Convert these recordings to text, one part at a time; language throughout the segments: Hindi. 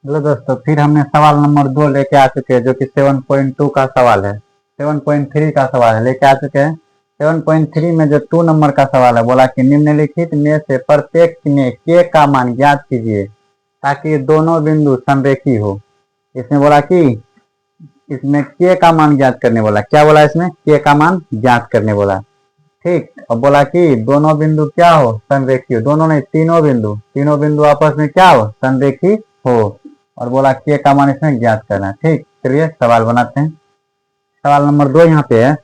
हेलो दोस्तों, फिर हमने सवाल नंबर 2 लेके आ चुके हैं, जो कि 7.2 का सवाल है। 7.3 का सवाल है लेके आ चुके हैं। 7.3 में जो 2 नंबर का सवाल है, बोला कि निम्नलिखित में से प्रत्येक में के का मान ज्ञात कीजिए ताकि दोनों बिंदु संरेखी हो। इसमें बोला कि इसमें के का मान ज्ञात करने बोला। क्या बोला इसमें? के का मान ज्ञात करने बोला। ठीक, और बोला कि दोनों बिंदु क्या हो? संरेखी हो। दोनों नहीं, तीनों बिंदु आपस में क्या हो? संरेखी हो। और बोला के का मान इसमें ज्ञात करना है। ठीक, चलिए सवाल बनाते हैं। सवाल नंबर 2 यहाँ पे है।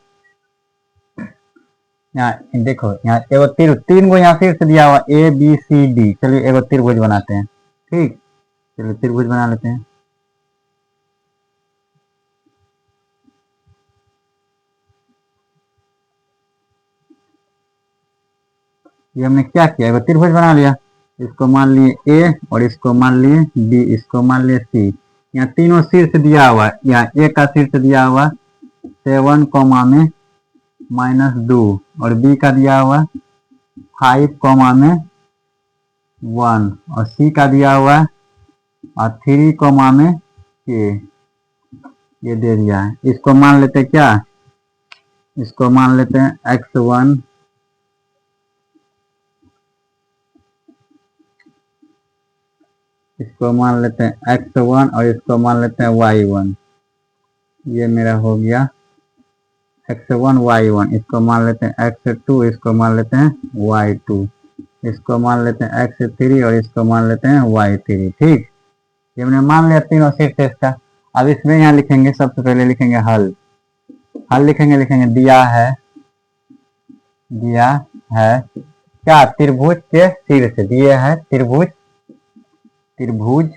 यहाँ देखो, यहाँ एगो तीन गो यहाँ शीर्ष दिया हुआ ए बी सी डी। चलिए एगो त्रिभुज बनाते हैं। ठीक, चलिए त्रिभुज बना लेते हैं। ये हमने क्या किया, एगो त्रिभुज बना लिया। इसको मान लिए ए और इसको मान लिए बी, इसको मान लिए सी। यहाँ तीनों शीर्ष दिया हुआ है। यहाँ ए का शीर्ष दिया हुआ 7 कोमा में -2 और बी का दिया हुआ 5 कोमा में 1 और सी का दिया हुआ और 3 कोमा में के। ये दे दिया है। इसको मान लेते हैं क्या? इसको मान लेते हैं x1, इसको मान लेते हैं x1 और इसको मान लेते हैं y1। ये मेरा हो गया x1 y1। इसको मान लेते हैं x2, इसको मान लेते हैं y2, इसको मान लेते हैं x3 और इसको मान लेते हैं y3। ठीक, ये हमने मान लिया तीनों शीर्ष इसका। अब इसमें यहाँ लिखेंगे, सबसे पहले लिखेंगे हल। हल लिखेंगे दिया है क्या? त्रिभुज के शीर्ष दिए है। त्रिभुज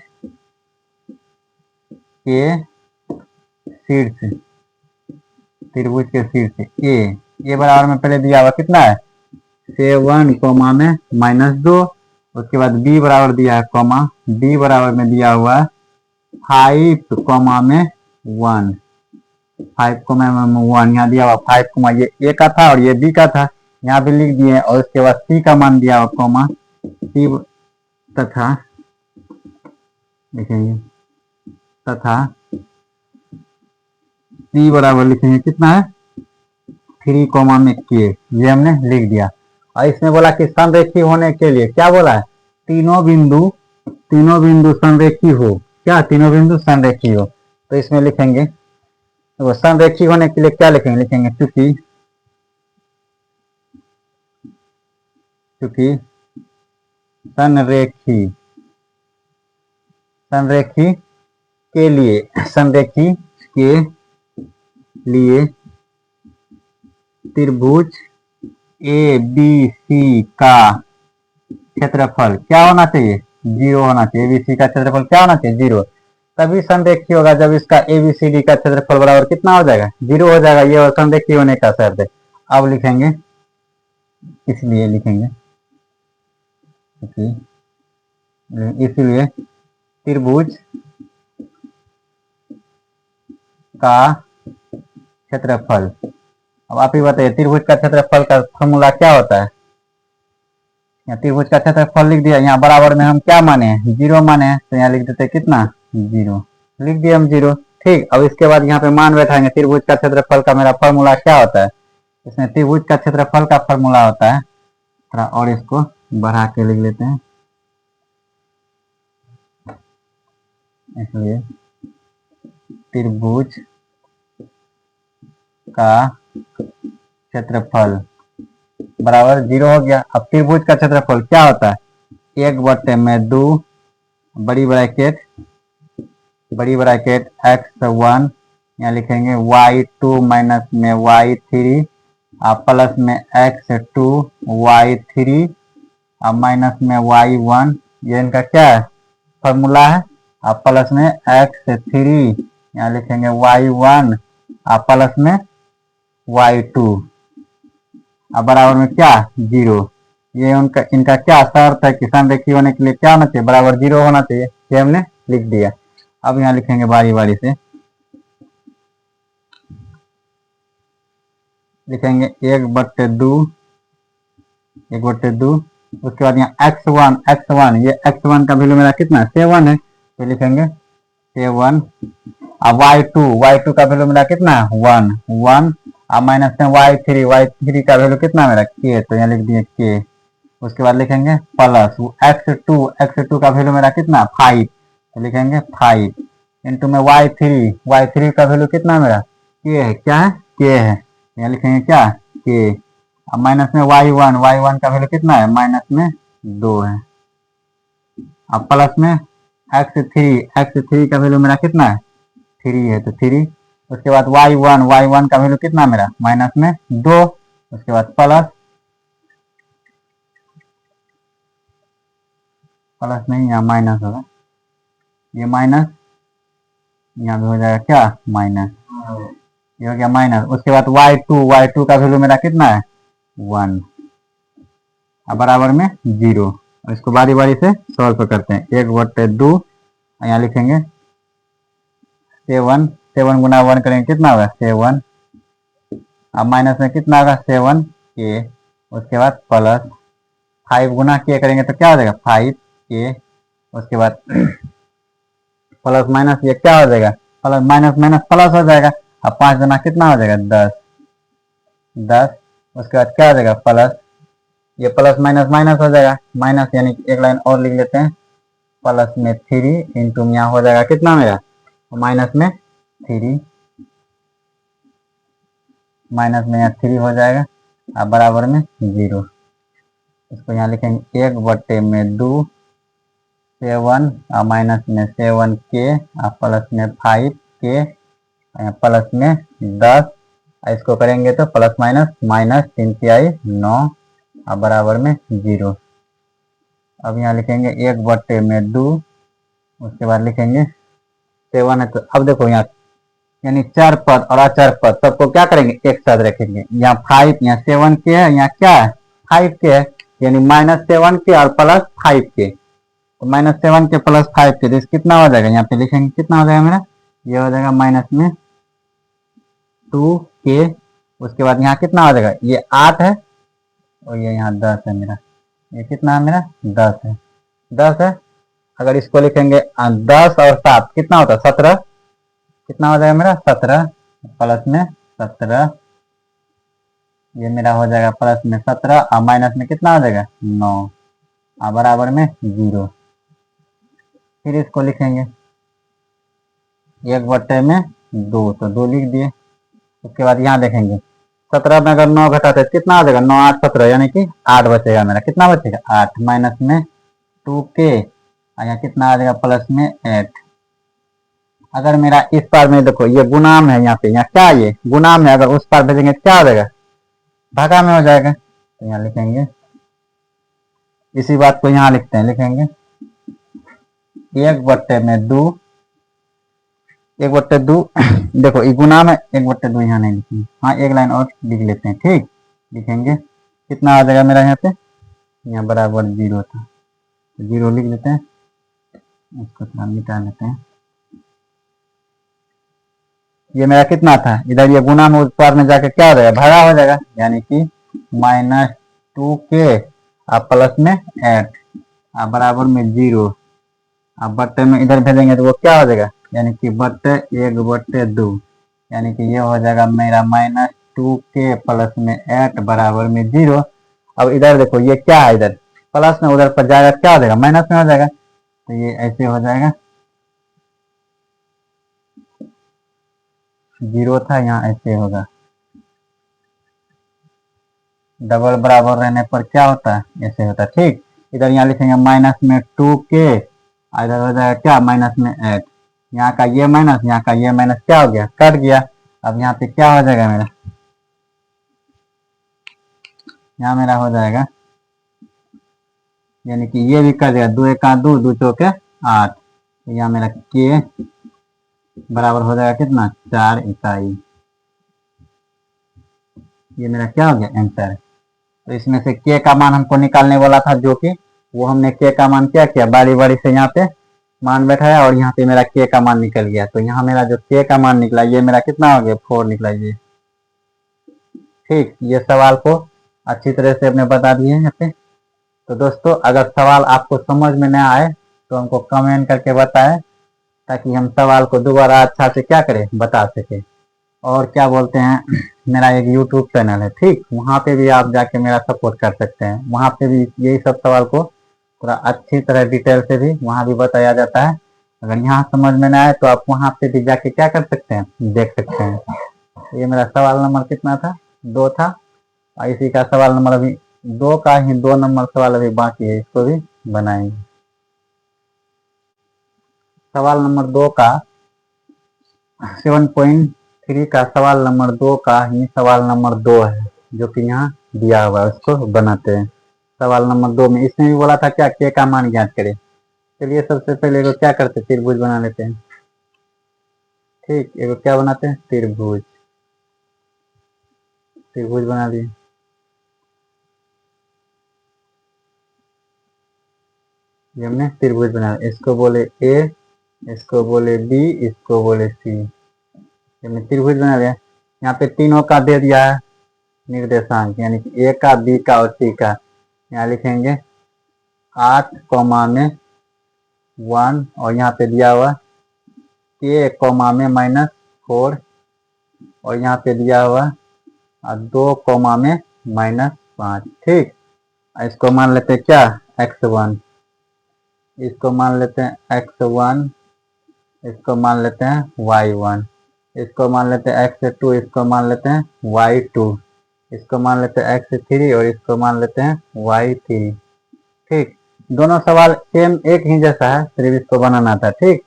के शीर्ष, त्रिभुज के शीर्ष ए बराबर में पहले दिया हुआ कितना है? 7 कोमा में -2। उसके बाद बी बराबर दिया है कोमा, बी बराबर में दिया हुआ 5 कोमा में 1, 5 कोमा में 1। यहाँ दिया हुआ 5 कोमा, ये ए का था और ये बी का था, यहाँ भी लिख दिए। और उसके बाद सी का मान दिया हुआ कोमा सी तथा लिखेंगे तथा सी बराबर लिखेंगे कितना है? 3 कोमा में के। ये हमने लिख दिया। और इसमें बोला कि संरेखी होने के लिए क्या बोला है? तीनों बिंदु संरेखी हो। क्या? तीनों बिंदु संरेखी हो। तो इसमें लिखेंगे, तो संरेखी होने के लिए क्या लिखेंगे? लिखेंगे चूंकि संरेखी के लिए त्रिभुज ए बी सी का क्षेत्रफल क्या होना चाहिए? 0 होना चाहिए। एबीसी का क्षेत्रफल क्या होना चाहिए? 0। तभी संरेखी होगा जब इसका एबीसीडी का क्षेत्रफल बराबर कितना हो जाएगा? 0 हो जाएगा। ये और संरेखी होने का शर्त है। अब लिखेंगे, इसलिए लिखेंगे इसलिए त्रिभुज का क्षेत्रफल। अब आप ही बताइए, त्रिभुज का क्षेत्रफल का फॉर्मूला क्या होता है? यहाँ त्रिभुज का क्षेत्रफल लिख दिया। यहाँ बराबर में हम क्या माने हैं? 0 माने हैं, तो यहाँ लिख देते कितना? 0 लिख दिया हम 0। ठीक, अब इसके बाद यहाँ पे मान बैठाएंगे त्रिभुज का क्षेत्रफल का मेरा फॉर्मूला क्या होता है? इसमें त्रिभुज का क्षेत्रफल का फॉर्मूला होता है, थोड़ा और इसको बढ़ा के लिख लेते हैं। इसलिए त्रिभुज का क्षेत्रफल बराबर 0 हो गया। अब त्रिभुज का क्षेत्रफल क्या होता है? 1/2 बड़ी ब्रैकेट x1, यहाँ लिखेंगे y2 माइनस में y3 प्लस में x2 y3 माइनस में y1। ये इनका क्या है? फॉर्मूला है। प्लस में x3, यहाँ लिखेंगे y1 प्लस में y2 बराबर में क्या? 0। ये इनका क्या शर्त है कि संरेखी होने के लिए क्या होना चाहिए? बराबर 0 होना चाहिए। ये हमने लिख दिया। अब यहाँ लिखेंगे बारी बारी से, लिखेंगे 1/2। उसके बाद यहाँ x1, ये x1 का वैल्यू मेरा कितना? 7 है, तो लिखेंगे 7। अब y2 का वैल्यू मेरा कितना है 1 1। अब माइनस में y3 का वैल्यू कितना मेरा k, तो यहाँ लिख दिए k। उसके बाद लिखेंगे प्लस x2 का वैल्यू मेरा कितना 5, तो लिखेंगे 5 इंटू में y3 का वैल्यू कितना मेरा k है, क्या है k है, यहाँ लिखेंगे क्या k। अब माइनस में y1 का वैल्यू कितना है माइनस में 2 है। अब प्लस में x3 का वैल्यू मेरा कितना है 3 है, तो 3। उसके बाद y1 का वैल्यू कितना मेरा माइनस में 2। उसके बाद प्लस नहीं, यहाँ माइनस होगा, ये माइनस, यहाँ भी हो जाएगा क्या माइनस, ये हो गया माइनस। उसके बाद y2 का वैल्यू मेरा कितना है 1, अब बराबर में 0। इसको बारी बारी से सॉल्व करते हैं, 1/2, यहाँ लिखेंगे 7 गुना 1 करेंगे कितना होगा 7। अब माइनस में कितना होगा 7 k। उसके बाद प्लस 5 गुना k करेंगे तो क्या हो जाएगा 5 k। उसके बाद प्लस माइनस ये क्या हो जाएगा प्लस माइनस प्लस हो जाएगा। अब 5 गुना कितना हो जाएगा 10। उसके बाद क्या हो जाएगा प्लस, ये प्लस माइनस हो जाएगा माइनस, यानी कि एक लाइन और लिख लेते हैं, प्लस में 3 इंटू में यहाँ हो जाएगा कितना मेरा माइनस में 3, माइनस में यहाँ 3 हो जाएगा। अब बराबर में 0। इसको यहाँ लिखेंगे 1/2 7 और माइनस में 7 k और प्लस में 5 k, प्लस में 10। इसको करेंगे तो प्लस माइनस 3 तिहाई 9 और बराबर में 0। अब यहाँ लिखेंगे 1/2, उसके बाद लिखेंगे 7 है, तो अब देखो यहाँ यानी 4 पद और 4 पद सबको क्या करेंगे एक साथ रखेंगे। यहाँ 5, यहाँ 7 के है, यहाँ क्या है 5 के है, यानी -7 के और प्लस 5 के, तो -7 के प्लस 5 के, तो कितना हो जाएगा यहाँ पे लिखेंगे कितना हो जाएगा मेरा, ये हो जाएगा माइनस में 2 के। उसके बाद यहाँ कितना हो जाएगा ये 8 है और ये यहाँ 10 है मेरा, ये कितना है मेरा 10 है। अगर इसको लिखेंगे 10 और 7 कितना होता है 17, कितना हो जाएगा मेरा 17, प्लस में 17, ये मेरा हो जाएगा प्लस में 17 और माइनस में कितना हो जाएगा 9 और बराबर में 0। फिर इसको लिखेंगे 1/2, तो 2 लिख दिए। उसके बाद यहाँ देखेंगे 17 में अगर 9 घटाते तो कितना हो जाएगा 9 8 17, यानी कि 8 बचेगा मेरा, कितना बचेगा 8, माइनस में 2k और यहाँ कितना आ जाएगा प्लस में 8। अगर मेरा इस पार में देखो ये गुणाम है, यहाँ पे यहाँ क्या ये गुणाम है, अगर उस पार भेजेंगे तो क्या हो जाएगा भागा में हो जाएगा, तो यहाँ लिखेंगे इसी बात को यहाँ लिखते हैं, लिखेंगे 1/2 देखो ये गुणाम है, 1/2 यहाँ नहीं लिखेंगे, हाँ एक लाइन और लिख लेते हैं, ठीक लिखेंगे कितना आ जाएगा मेरा यहाँ पे, यहाँ बराबर 0 था, तो 0 लिख लेते हैं, इसको थोड़ा मिटा लेते हैं। ये मेरा कितना था इधर, ये गुना में उस पार में जाके क्या हो जाएगा भागा हो जाएगा, यानी कि -2k और प्लस में 8 और बराबर में 0। अब बट्टे में इधर भेजेंगे तो वो क्या हो जाएगा, यानी कि बट्टे 1/2, यानी कि ये हो जाएगा मेरा -2k प्लस में 8 बराबर में 0। अब इधर देखो ये क्या है, इधर प्लस में उधर पर जाएगा क्या हो जाएगा माइनस में हो जाएगा, तो ये ऐसे हो जाएगा 0 था, यहाँ ऐसे होगा, डबल बराबर रहने पर क्या होता है ऐसे होता है, ठीक। इधर यहाँ लिखेंगे माइनस में 2k, इधर हो जाएगा क्या माइनस में 8, यहाँ का ये माइनस यहाँ का ये माइनस क्या हो गया कट गया। अब यहाँ पे क्या हो जाएगा मेरा, यहाँ मेरा हो जाएगा यानी कि ये भी कट जाएगा, 2 1 2 2 चौके 8, तो यहाँ मेरा k बराबर हो जाएगा कितना 4 इकाई, ये मेरा क्या हो गया आंसर। तो इसमें से k का मान हमको निकालने वाला था, जो कि वो हमने k का मान क्या किया बारी बारी से यहाँ पे मान बैठाया और यहाँ पे मेरा k का मान निकल गया। तो यहाँ मेरा जो k का मान निकला ये मेरा कितना हो गया 4 निकला ये, ठीक। ये सवाल को अच्छी तरह से हमने बता दिए यहाँ पे। तो दोस्तों अगर सवाल आपको समझ में ना आए तो हमको कमेंट करके बताएं, ताकि हम सवाल को दोबारा अच्छा से क्या करें, बता सके। और क्या बोलते हैं, मेरा एक यूट्यूब चैनल है, ठीक, वहाँ पे भी आप जाके मेरा सपोर्ट कर सकते हैं। वहाँ पे भी यही सब सवाल को थोड़ा अच्छी तरह डिटेल से भी वहाँ भी बताया जाता है। अगर यहाँ समझ में ना आए तो आप वहाँ पे भी जाके क्या कर सकते हैं, देख सकते हैं। ये मेरा सवाल नंबर कितना था, 2 था। और इसी का सवाल नंबर अभी 2 का ही 2 नंबर सवाल अभी बाकी है, इसको भी बनाएंगे। सवाल नंबर 2 का 7.3 का सवाल नंबर 2 का ही सवाल नंबर 2 है, जो कि यहाँ दिया हुआ है, उसको बनाते हैं। सवाल नंबर 2 में इसने भी बोला था क्या, के का मान ज्ञात करें। चलिए सबसे पहले एगो क्या करते हैं, त्रिभुज बना लेते हैं। ठीक, एगो क्या बनाते हैं, त्रिभुज। त्रिभुज बना लिए। ये हमने त्रिभुज बना लिया। इसको बोले ए, इसको बोले बी, इसको बोले सी। हमने त्रिभुज बना लिया। यहाँ पे तीनों का दे दिया है निर्देशांक, यानी कि ए का, बी का और सी का। यहाँ लिखेंगे 8 कॉमा में 1, और यहाँ पे दिया हुआ के कॉमा में -4, और यहाँ पे दिया हुआ 2 कॉमा में -5। ठीक, इसको मान लेते हैं क्या, x1, इसको मान लेते हैं x1, इसको मान लेते हैं y1, इसको मान लेते हैं x2, इसको मान लेते हैं y2, इसको मान लेते हैं x3 और इसको मान लेते हैं y3। ठीक, दोनों सवाल सेम एक ही जैसा है, सिर्फ इसको बनाना था। ठीक,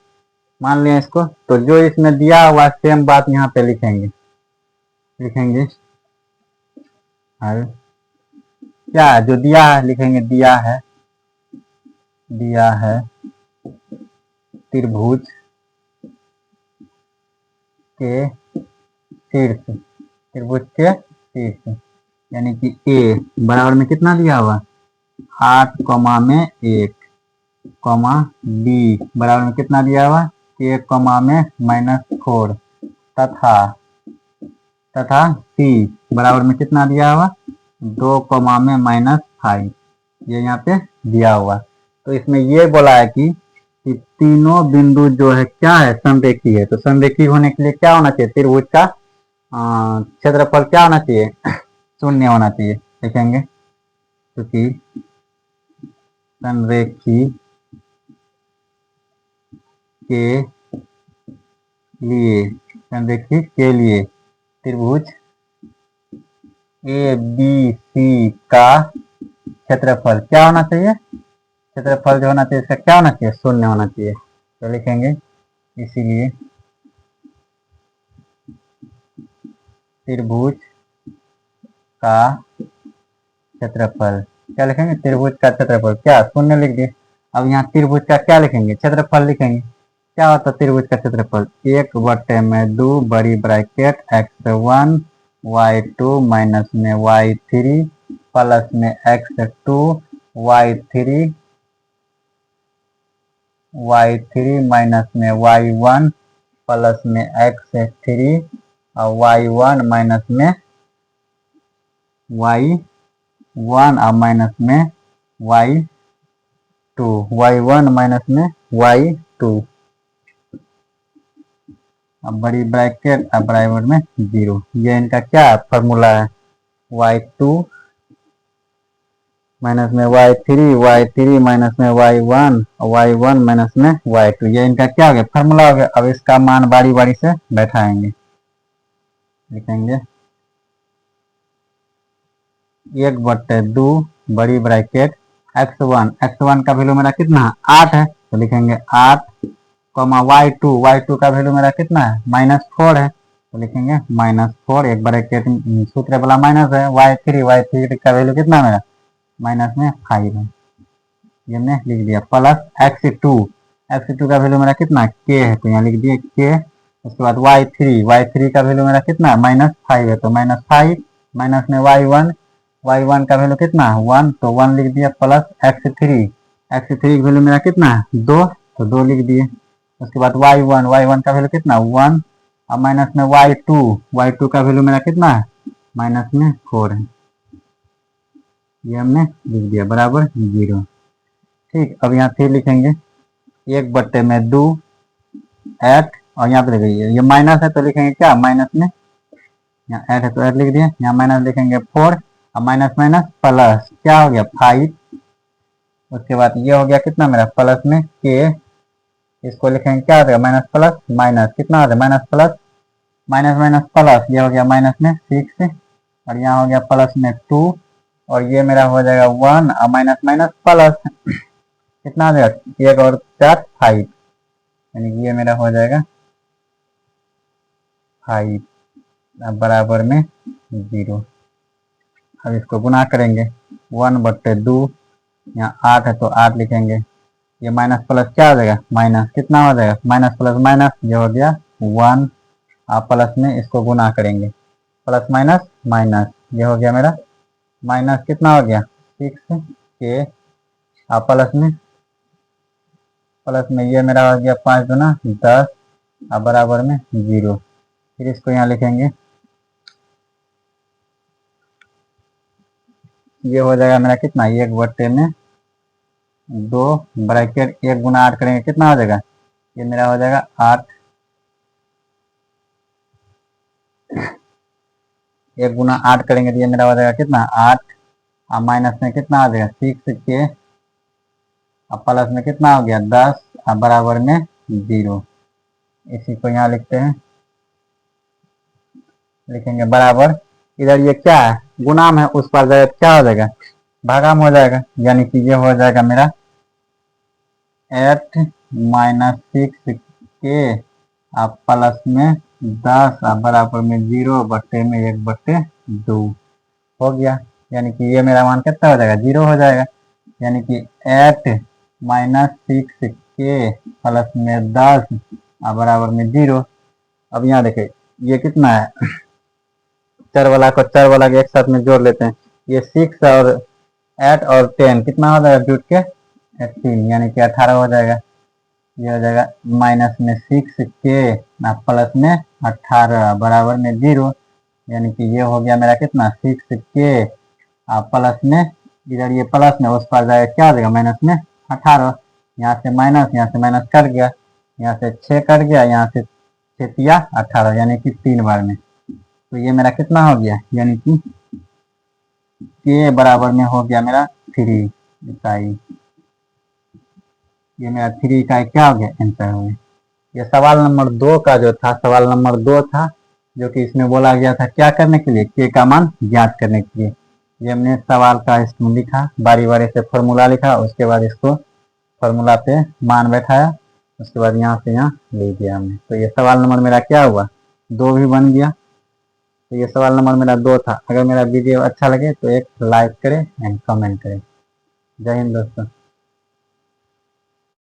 मान लिया इसको, तो जो इसमें दिया हुआ सेम बात यहाँ पे लिखेंगे। लिखेंगे क्या जो दिया है, लिखेंगे दिया है त्रिभुज के शीर्ष, त्रिभुज के शीर्ष, यानी कि ए बराबर में कितना दिया हुआ, 8 कॉमा में 1, कॉमा बी बराबर में कितना दिया हुआ, के कॉमा में -4, तथा सी बराबर में कितना दिया हुआ, 2 कॉमा में -5। ये यहाँ पे दिया हुआ। तो इसमें ये बोला है कि तीनों बिंदु जो है क्या है, समरेखी है। तो समरेखी होने के लिए क्या होना चाहिए, त्रिभुज का क्षेत्रफल क्या होना चाहिए, 0 होना चाहिए। लिखेंगे क्योंकि समरेखी के लिए, समरेखी के लिए त्रिभुज ए बी सी का क्षेत्रफल क्या होना चाहिए, क्षेत्रफल जो होना चाहिए इसका क्या होना चाहिए, 0 होना चाहिए। तो लिखेंगे इसीलिए त्रिभुज का क्षेत्रफल, क्या लिखेंगे, त्रिभुज का क्षेत्रफल क्या, 0 लिख दिए। अब यहाँ त्रिभुज का क्या लिखेंगे, क्षेत्रफल लिखेंगे। क्या होता है त्रिभुज का क्षेत्रफल, 1/2 बड़ी ब्रैकेट x1 y2 माइनस में y3 प्लस में x2 y3 माइनस में y1 प्लस में x3 और y1 माइनस में y1 और माइनस में y2, y1 माइनस में y2, अब बड़ी ब्रैकेट अब बराबर में 0। ये इनका क्या फॉर्मूला है, y2 माइनस में y3 माइनस में y1 और y1 माइनस में y2। ये इनका क्या हो गया, फॉर्मूला हो गया। अब इसका मान बारी बारी से बैठाएंगे। लिखेंगे 1/2 बड़ी ब्रैकेट x1 का वैल्यू मेरा कितना है, 8 है। तो लिखेंगे 8 कॉमा y2 का वैल्यू मेरा कितना है, -4 है। तो लिखेंगे -4, एक ब्रैकेट सूत्र वाला माइनस है, y3 का वैल्यू कितना मेरा, -5 है। ये हमने लिख दिया, प्लस x2 का वैल्यू मेरा कितना k है, तो यहाँ लिख दिए k। उसके बाद y3 का वैल्यू मेरा कितना है, -5 है। तो -5 माइनस में y1 का वैल्यू कितना है 1, तो 1 लिख दिया, प्लस x3 की वैल्यू मेरा कितना है 2, तो 2 लिख दिए। उसके बाद y1 का वैल्यू कितना 1, और माइनस में y2 का वैल्यू मेरा कितना है -4 है। ये हमने लिख दिया बराबर 0। ठीक, अब यहाँ फिर लिखेंगे 1/2 8 और यहाँ पे देखिए ये माइनस है तो लिखेंगे क्या माइनस में, यहाँ 8 है तो 8 लिख दिए, यहाँ माइनस लिखेंगे 4 और माइनस माइनस प्लस क्या हो गया 5। उसके बाद ये हो गया कितना मेरा प्लस में के, इसको लिखेंगे क्या हो जाएगा माइनस प्लस माइनस कितना हो जाएगा minus plus minus minus plus, ये हो गया माइनस में 6 और यहाँ हो गया प्लस में 2 और ये मेरा हो जाएगा 1 और माइनस माइनस प्लस कितना हो जाएगा 1 और 4 5, यानी कि ये मेरा हो जाएगा 5 बराबर में 0। अब इसको गुना करेंगे 1/2, यहाँ 8 है तो 8 लिखेंगे, ये माइनस प्लस क्या हो जाएगा माइनस कितना हो जाएगा माइनस प्लस माइनस, ये हो गया 1 आप प्लस में इसको गुना करेंगे प्लस माइनस माइनस, ये हो गया मेरा माइनस कितना हो गया 6 के आप प्लस में ये मेरा हो गया 5 दूना 10 और बराबर में 0। फिर इसको यहाँ लिखेंगे, ये हो जाएगा मेरा कितना 1/2 ब्रैकेट 1 गुना 8 करेंगे कितना हो जाएगा, ये मेरा हो जाएगा 8, 1 गुना 8 करेंगे तो ये मेरा हो जाएगा कितना 8 और माइनस में कितना आ जाएगा 6 के और प्लस में कितना हो गया 10 और बराबर में 0। इसी को यहाँ लिखते हैं, लिखेंगे बराबर, इधर ये क्या है गुणाम है उस पर जाएगा क्या हो जाएगा भागाम हो जाएगा, यानी कि ये हो जाएगा मेरा 8 माइनस 6 के आप प्लस में 10 और बराबर में 0 बट्टे में 1/2 हो गया, यानी कि ये मेरा मान कितना हो जाएगा 0 हो जाएगा, यानी कि 8 माइनस 6 के प्लस में 10 और बराबर में 0। अब यहाँ देखिए ये कितना है चर वाला को चर वाला के एक साथ में जोड़ लेते हैं, ये 6 और 8 और 10 कितना हो जाएगा जुट के 18, यानी कि 18 हो जाएगा, ये हो जाएगा माइनस में 6 के प्लस में 18 बराबर में 0, यानी कि ये हो गया मेरा कितना 6 के प्लस में इधर ये प्लस में उस पर जाएगा क्या हो जाएगा माइनस में 18, यहाँ से माइनस कट गया, यहाँ से 6 कट गया, यहाँ से 6 18 यानी कि 3 बार में, तो ये मेरा कितना हो गया यानी कि के बराबर में हो गया मेरा 3 इकाई, ये मेरा 3 इकाई क्या हो गया आंसर हो गया। ये सवाल नंबर 2 का जो था सवाल नंबर 2 था, जो कि इसमें बोला गया था क्या करने के लिए के का मान ज्ञात करने के लिए। ये हमने सवाल का इसमें लिखा बारी बारी से फॉर्मूला लिखा, उसके बाद इसको फॉर्मूला पे मान बैठाया, उसके बाद यहाँ से यहाँ ले दिया हमने, तो ये सवाल नंबर मेरा क्या हुआ 2 भी बन गया। तो ये सवाल नंबर मेरा 2 था। अगर मेरा वीडियो अच्छा लगे तो एक लाइक करें एंड कमेंट करें। जय हिंद दोस्तों।